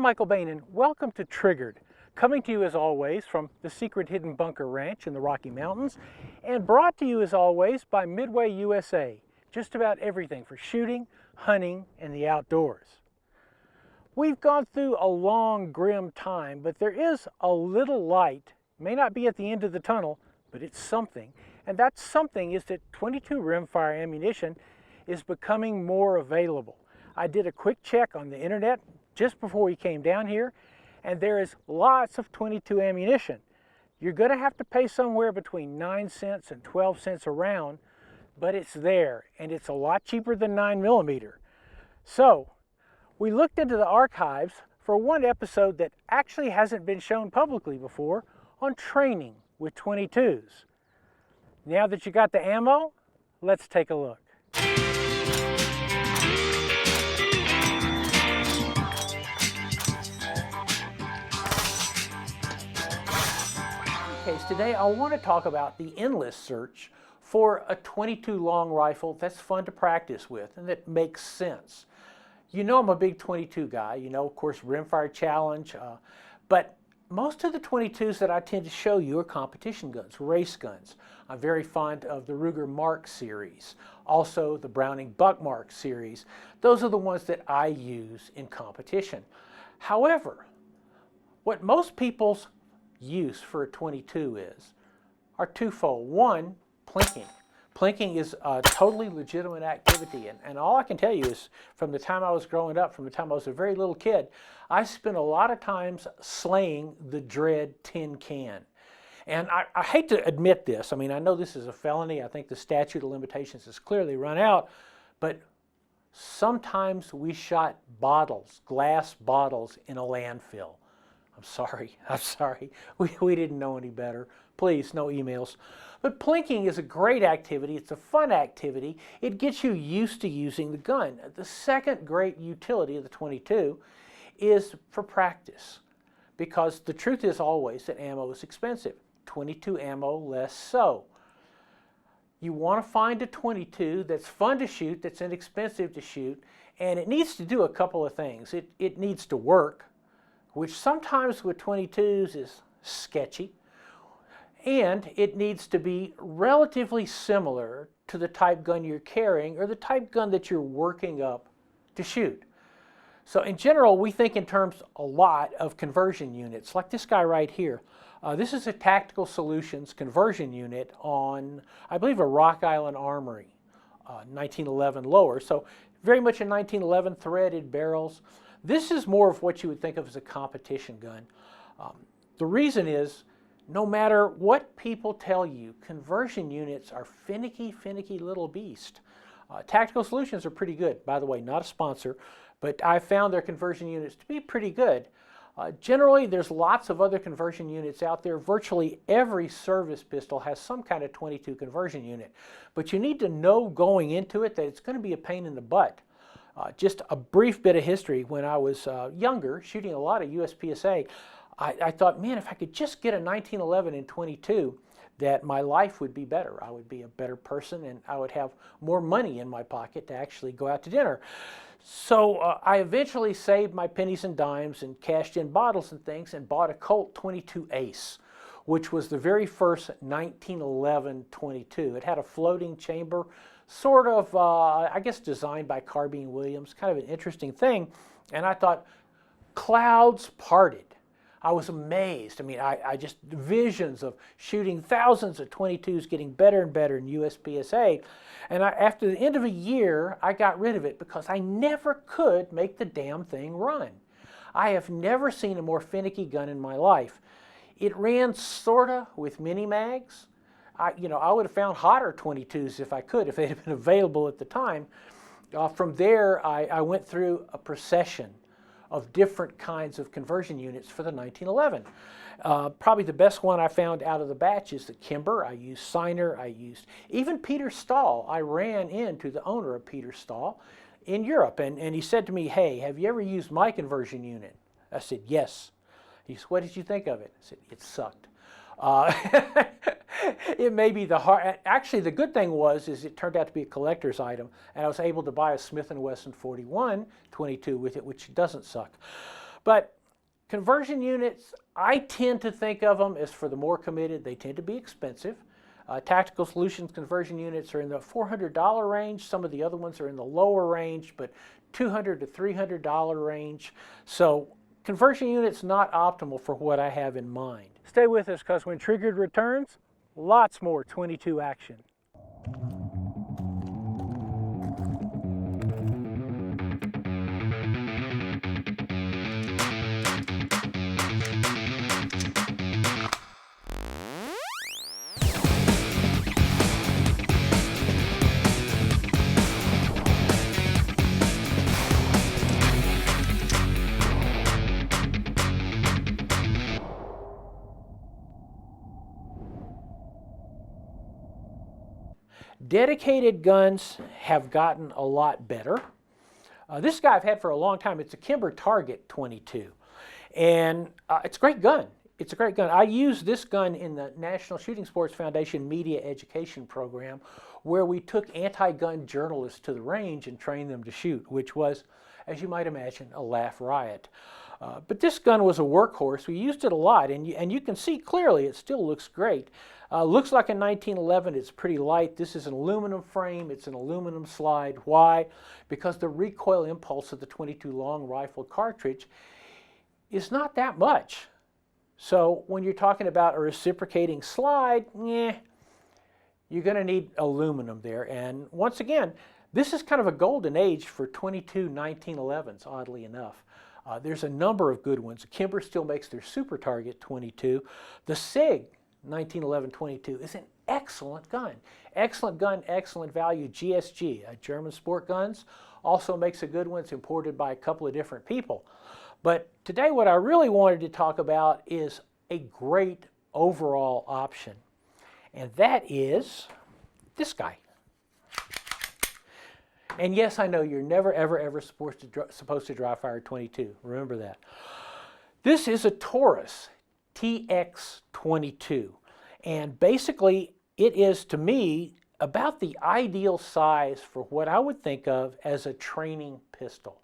I'm Michael Bain and welcome to Triggered, coming to you as always from the secret hidden bunker ranch in the Rocky Mountains and brought to you as always by Midway USA, just about everything for shooting, hunting, and the outdoors. We've gone through a long, grim time, but there is a little light. It may not be at the end of the tunnel, but it's something. And that something is that 22 rimfire ammunition is becoming more available. I did a quick check on the internet just before we came down here, and there is lots of 22 ammunition. You're going to have to pay somewhere between 9 cents and 12 cents a round, but it's there, and it's a lot cheaper than 9mm. So, we looked into the archives for one episode that actually hasn't been shown publicly before on training with 22s. Now that you got the ammo, let's take a look. Today I want to talk about the endless search for a 22 long rifle that's fun to practice with and that makes sense. You know I'm a big 22 guy, you know, of course, Rimfire Challenge, but most of the 22s that I tend to show you are competition guns, race guns. I'm very fond of the Ruger Mark series, also the Browning Buckmark series. Those are the ones that I use in competition. However, what most people's use for a 22 are twofold. One, plinking. Plinking is a totally legitimate activity, and all I can tell you is from the time I was growing up, from the time I was a very little kid, I spent a lot of times slaying the dread tin can. And I hate to admit this. I mean, I know this is a felony. I think the statute of limitations has clearly run out, but sometimes we shot bottles, glass bottles, in a landfill. I'm sorry. We didn't know any better. Please, no emails. But plinking is a great activity. It's a fun activity. It gets you used to using the gun. The second great utility of the 22 is for practice, because the truth is always that ammo is expensive. 22 ammo less so. You want to find a 22 that's fun to shoot, that's inexpensive to shoot, and it needs to do a couple of things. It needs to work, which sometimes with 22s is sketchy, and it needs to be relatively similar to the type gun you're carrying or the type gun that you're working up to shoot. So in general, we think in terms a lot of conversion units, like this guy right here. This is a Tactical Solutions conversion unit on, I believe, a Rock Island Armory, 1911 lower. So very much a 1911 threaded barrels. This is more of what you would think of as a competition gun. The reason is, no matter what people tell you, conversion units are finicky little beast. Tactical Solutions are pretty good. By the way, not a sponsor, but I found their conversion units to be pretty good. Generally, there's lots of other conversion units out there. Virtually every service pistol has some kind of 22 conversion unit. But you need to know going into it that it's going to be a pain in the butt. Just a brief bit of history. When I was younger, shooting a lot of USPSA, I thought, man, if I could just get a 1911 in 22, that my life would be better. I would be a better person, and I would have more money in my pocket to actually go out to dinner. So I eventually saved my pennies and dimes and cashed in bottles and things and bought a Colt 22 Ace, which was the very first 1911 22. It had a floating chamber, sort of, I guess, designed by Carbine Williams, kind of an interesting thing. And I thought, clouds parted. I was amazed. I mean, I just, visions of shooting thousands of 22s, getting better and better in USPSA. And after the end of a year, I got rid of it because I never could make the damn thing run. I have never seen a more finicky gun in my life. It ran sorta with mini mags. I would have found hotter 22s if I could, if they had been available at the time. From there, I went through a procession of different kinds of conversion units for the 1911. Probably the best one I found out of the batch is the Kimber. I used Signer. I used even Peter Stahl. I ran into the owner of Peter Stahl in Europe, and he said to me, "Hey, have you ever used my conversion unit?" I said, "Yes." He said, "What did you think of it?" I said, "It sucked." It may be the hard. Actually, the good thing was it turned out to be a collector's item, and I was able to buy a Smith & Wesson 41 22 with it, which doesn't suck. But conversion units, I tend to think of them as for the more committed. They tend to be expensive. Tactical Solutions conversion units are in the $400 range. Some of the other ones are in the lower range, but $200 to $300 range. So conversion units not optimal for what I have in mind. Stay with us, because when triggered returns, lots more 22 action. Dedicated guns have gotten a lot better. This guy I've had for a long time. It's a Kimber Target 22. And it's a great gun. It's a great gun. I use this gun in the National Shooting Sports Foundation Media Education Program, where we took anti-gun journalists to the range and trained them to shoot, which was, as you might imagine, a laugh riot. But this gun was a workhorse. We used it a lot, and you can see clearly it still looks great. Looks like a 1911. It's pretty light. This is an aluminum frame. It's an aluminum slide. Why? Because the recoil impulse of the 22 long rifle cartridge is not that much. So when you're talking about a reciprocating slide, you're going to need aluminum there. And once again, this is kind of a golden age for 22 1911s, oddly enough. There's a number of good ones. Kimber still makes their Super Target 22. The SIG 1911 22 is an excellent gun. Excellent gun, excellent value. GSG, German Sport Guns, also makes a good one. It's imported by a couple of different people. But today what I really wanted to talk about is a great overall option. And that is this guy. And yes, I know you're never, ever supposed to dry fire 22. Remember that. This is a Taurus TX22. And basically, it is, to me, about the ideal size for what I would think of as a training pistol.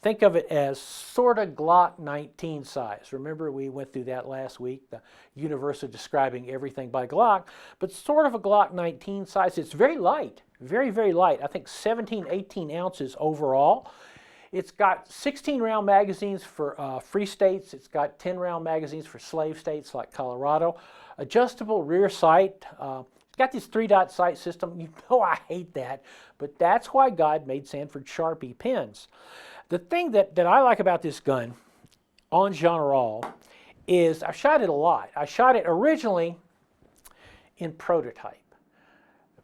Think of it as sort of Glock 19 size. Remember, we went through that last week, the universe of describing everything by Glock, but sort of a Glock 19 size. It's very light, very, very light. I think 17, 18 ounces overall. It's got 16-round magazines for free states. It's got 10-round magazines for slave states like Colorado. Adjustable rear sight. It's got this 3-dot sight system. You know I hate that, but that's why God made Sanford Sharpie pens. The thing that I like about this gun, en general, is I shot it a lot. I shot it originally in prototype.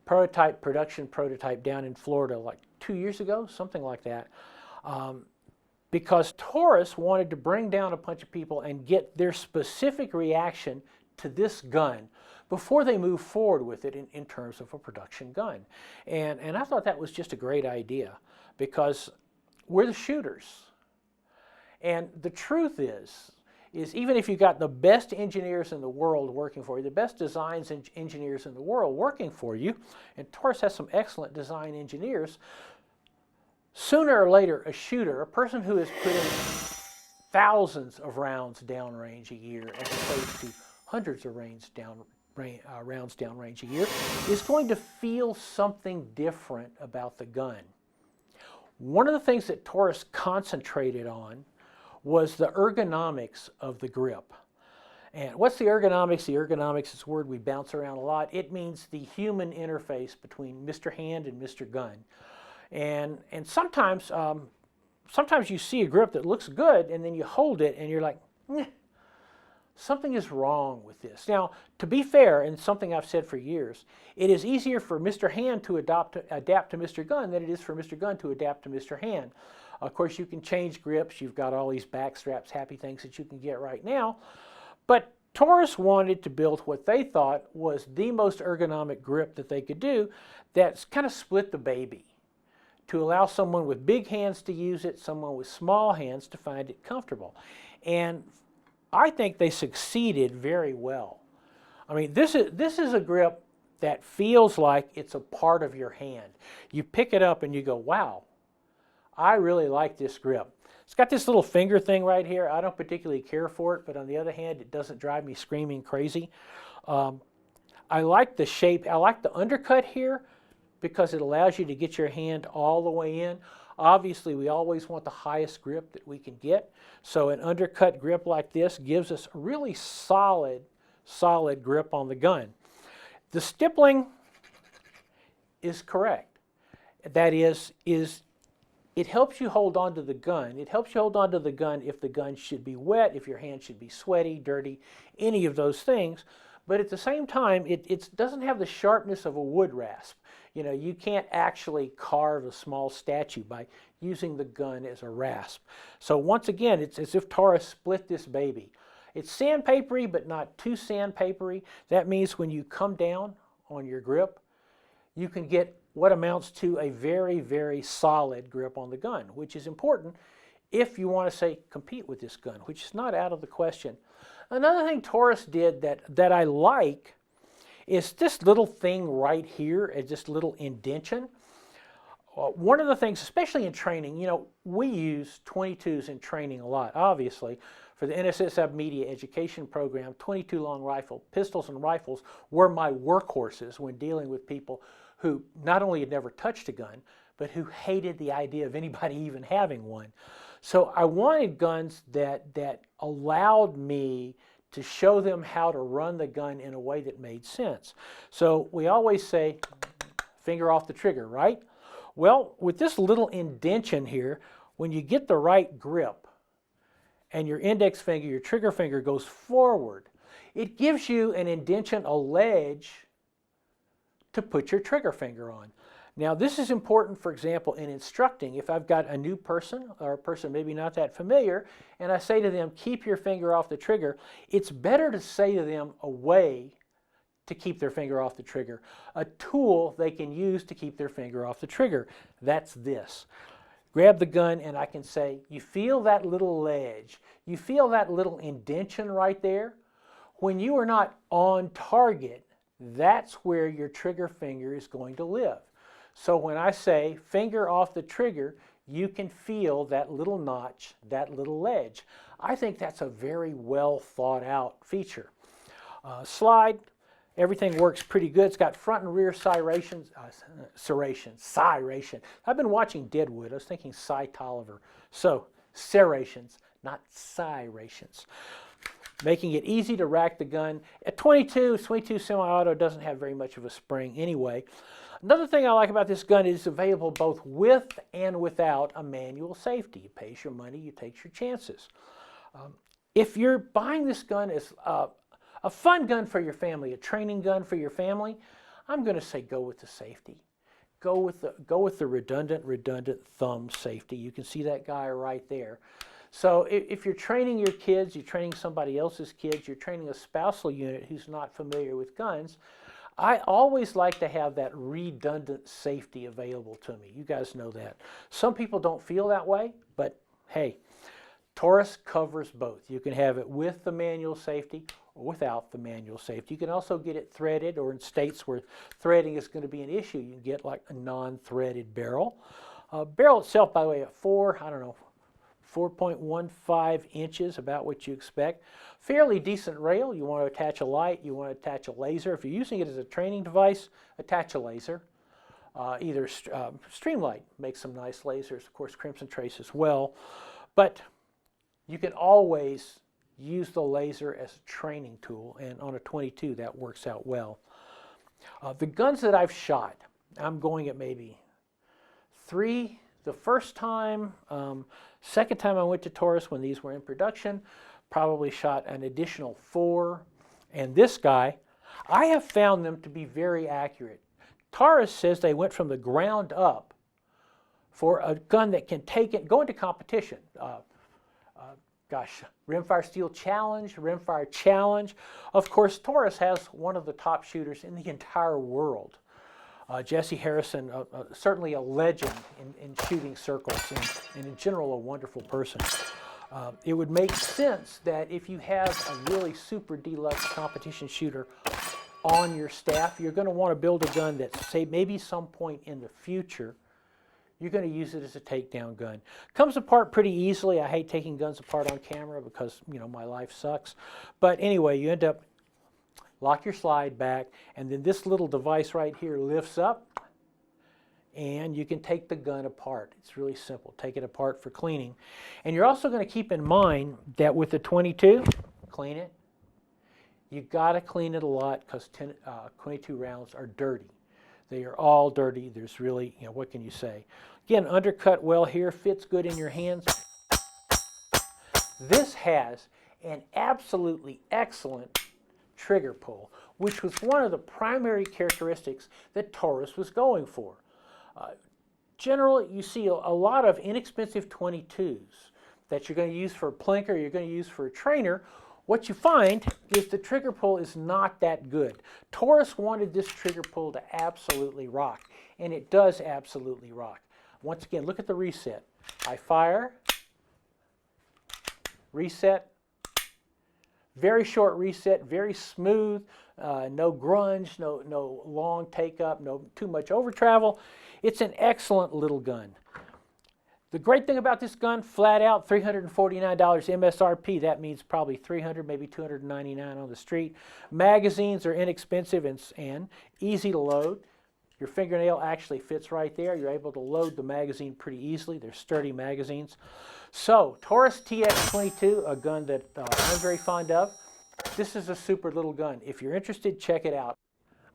Production prototype down in Florida like 2 years ago, something like that. Because Taurus wanted to bring down a bunch of people and get their specific reaction to this gun before they move forward with it in terms of a production gun. And I thought that was just a great idea, because we're the shooters. And the truth is even if you got the best engineers in the world working for you, the best designs and engineers in the world working for you, and Taurus has some excellent design engineers, sooner or later a shooter, a person who has put in thousands of rounds downrange a year as opposed to hundreds of rounds downrange a year, is going to feel something different about the gun. One of the things that Taurus concentrated on was the ergonomics of the grip. And what's the ergonomics? The ergonomics is a word we bounce around a lot. It means the human interface between Mr. Hand and Mr. Gun. And sometimes you see a grip that looks good, and then you hold it and you're like, something is wrong with this. Now, to be fair, and something I've said for years, it is easier for Mr. Hand to adapt to Mr. Gun than it is for Mr. Gun to adapt to Mr. Hand. Of course, you can change grips. You've got all these back straps, happy things that you can get right now. But Taurus wanted to build what they thought was the most ergonomic grip that they could do, that's kind of split the baby, to allow someone with big hands to use it, someone with small hands to find it comfortable. And I think they succeeded very well. I mean, this is a grip that feels like it's a part of your hand. You pick it up and you go, wow, I really like this grip. It's got this little finger thing right here. I don't particularly care for it, but on the other hand, it doesn't drive me screaming crazy. I like the shape. I like the undercut here because it allows you to get your hand all the way in. Obviously, we always want the highest grip that we can get. So an undercut grip like this gives us a really solid grip on the gun. The stippling is correct. That is it helps you hold on to the gun. It helps you hold on to the gun if the gun should be wet, if your hand should be sweaty, dirty, any of those things. But at the same time, it doesn't have the sharpness of a wood rasp. You know, you can't actually carve a small statue by using the gun as a rasp. So once again, it's as if Taurus split this baby. It's sandpapery, but not too sandpapery. That means when you come down on your grip, you can get what amounts to a very, very solid grip on the gun, which is important if you want to, say, compete with this gun, which is not out of the question. Another thing Taurus did that I like is this little thing right here, this little indention. One of the things, especially in training, you know, we use 22s in training a lot, obviously. For the NSSF Media Education Program, 22 long rifle, pistols and rifles were my workhorses when dealing with people who not only had never touched a gun, but who hated the idea of anybody even having one. So I wanted guns that allowed me to show them how to run the gun in a way that made sense. So we always say, finger off the trigger, right? Well, with this little indention here, when you get the right grip and your index finger, your trigger finger goes forward, it gives you an indention, a ledge to put your trigger finger on. Now this is important, for example, in instructing. If I've got a new person or a person maybe not that familiar, and I say to them, keep your finger off the trigger, it's better to say to them a way to keep their finger off the trigger, a tool they can use to keep their finger off the trigger. That's this. Grab the gun and I can say, you feel that little ledge, you feel that little indention right there? When you are not on target, that's where your trigger finger is going to live. So when I say finger off the trigger, you can feel that little notch, that little ledge. I think that's a very well thought out feature. Slide, everything works pretty good. It's got front and rear serrations. I've been watching Deadwood. I was thinking Cy Tolliver. So serrations, not serrations. Making it easy to rack the gun. At 22 semi-auto doesn't have very much of a spring anyway. Another thing I like about this gun is it's available both with and without a manual safety. You pay your money, you take your chances. If you're buying this gun as a fun gun for your family, a training gun for your family, I'm going to say go with the safety. Go with the redundant thumb safety. You can see that guy right there. So if you're training your kids, you're training somebody else's kids, you're training a spousal unit who's not familiar with guns, I always like to have that redundant safety available to me. You guys know that. Some people don't feel that way, but hey, Taurus covers both. You can have it with the manual safety or without the manual safety. You can also get it threaded, or in states where threading is going to be an issue, you can get like a non-threaded barrel. Barrel itself, by the way, at 4.15 inches, about what you expect. Fairly decent rail. You want to attach a light, you want to attach a laser. If you're using it as a training device, attach a laser. Either Streamlight makes some nice lasers, of course Crimson Trace as well. But you can always use the laser as a training tool, and on a 22 that works out well. The guns that I've shot, I'm going at maybe 3 the first time. Second time I went to Taurus when these were in production, probably shot an additional 4. And this guy, I have found them to be very accurate. Taurus says they went from the ground up for a gun that can take it, go into competition. Rimfire Steel Challenge, Rimfire Challenge. Of course, Taurus has one of the top shooters in the entire world. Jesse Harrison, certainly a legend in shooting circles, and in general a wonderful person. It would make sense that if you have a really super deluxe competition shooter on your staff, you're going to want to build a gun that, say, maybe some point in the future, you're going to use it as a takedown gun. Comes apart pretty easily. I hate taking guns apart on camera because, you know, my life sucks. But anyway, you end up, lock your slide back, and then this little device right here lifts up, and you can take the gun apart. It's really simple. Take it apart for cleaning. And you're also going to keep in mind that with the 22, clean it. You've got to clean it a lot because 22 rounds are dirty. They are all dirty. There's really, you know, what can you say? Again, undercut well here, fits good in your hands. This has an absolutely excellent trigger pull, which was one of the primary characteristics that Taurus was going for. Generally, you see a lot of inexpensive 22s that you're going to use for a plinker, you're going to use for a trainer. What you find is the trigger pull is not that good. Taurus wanted this trigger pull to absolutely rock, and it does absolutely rock. Once again, look at the reset. I fire, reset, very short reset, very smooth, no grunge, no long take up, no too much over travel. It's an excellent little gun. The great thing about this gun, flat out $349 MSRP. That means probably $300, maybe $299 on the street. Magazines are inexpensive and easy to load. Your fingernail actually fits right there. You're able to load the magazine pretty easily. They're sturdy magazines. So, Taurus TX22, a gun that I'm very fond of. This is a super little gun. If you're interested, check it out.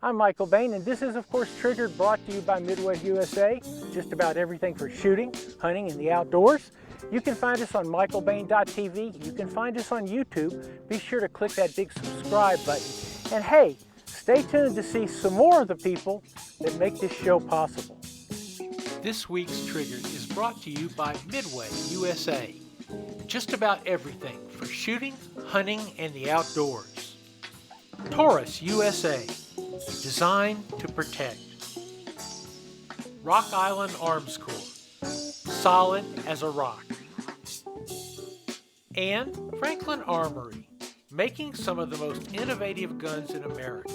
I'm Michael Bain, and this is, of course, Triggered, brought to you by Midway USA. Just about everything for shooting, hunting, and the outdoors. You can find us on michaelbain.tv. You can find us on YouTube. Be sure to click that big subscribe button. And hey, stay tuned to see some more of the people that make this show possible. This week's Triggered is brought to you by Midway USA. Just about everything for shooting, hunting, and the outdoors. Taurus USA. Designed to protect. Rock Island Arms Corps, solid as a rock. And Franklin Armory, making some of the most innovative guns in America.